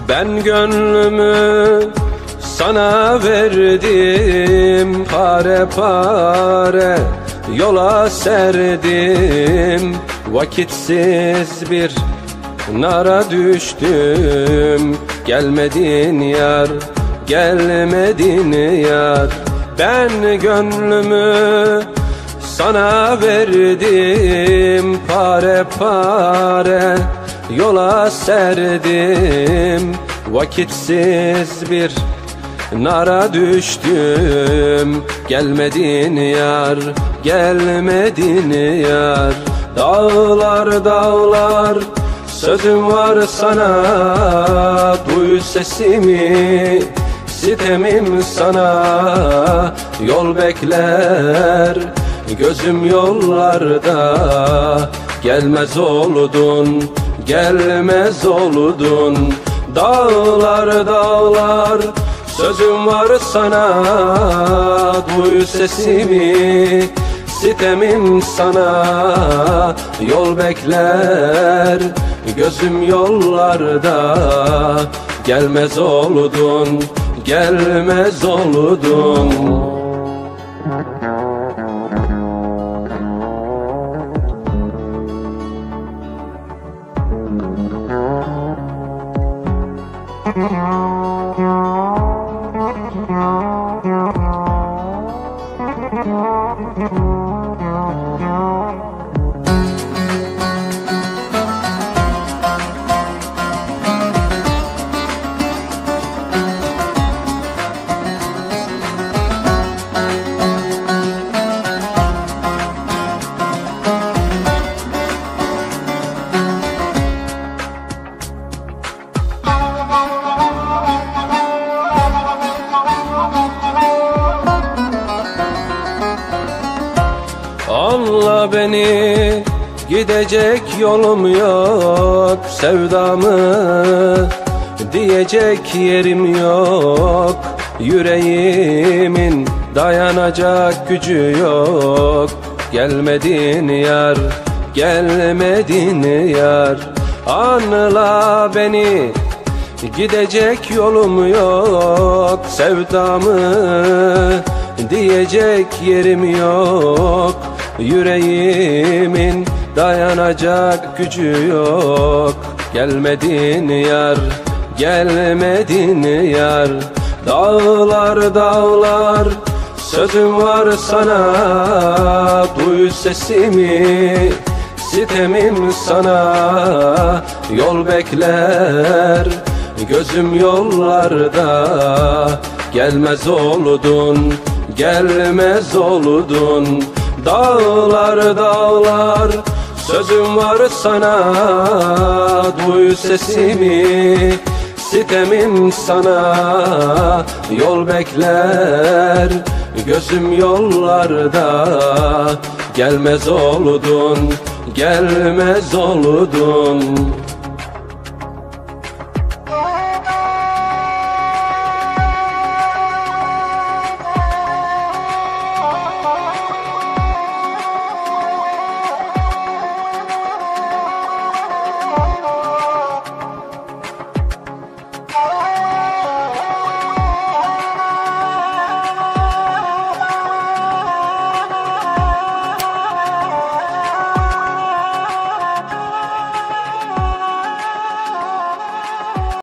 Ben gönlümü sana verdim, pare pare yola serdim. Vakitsiz bir nara düştüm, gelmedin yar, gelmedin yar. Ben gönlümü sana verdim, pare pare yola serdim. Vakitsiz bir nara düştüm, gelmedin yar, gelmedin yar. Dağlar dağlar sözüm var sana, duy sesimi, sitemim sana. Yol bekler gözüm yollarda, gelmez oldun, gelmez oldun. Dağlar dağlar sözüm var sana, duy sesimi, sitemim sana. Yol bekler gözüm yollarda, gelmez oldun, gelmez oldun. Anla beni, gidecek yolum yok, sevdamı diyecek yerim yok. Yüreğimin dayanacak gücü yok, gelmedin yar, gelmedin yar. Anla beni, gidecek yolum yok, sevdamı diyecek yerim yok. Yüreğimin dayanacak gücü yok, gelmedin yar, gelmedin yar. Dağlar dağlar sözüm var sana, duy sesimi, sitemim sana. Yol bekler gözüm yollarda, gelmez oldun, gelmez oldun. Dağlar dağlar sözüm var sana, duy sesimi, sitemim sana. Yol bekler gözüm yollarda, gelmez oldun, gelmez oldun.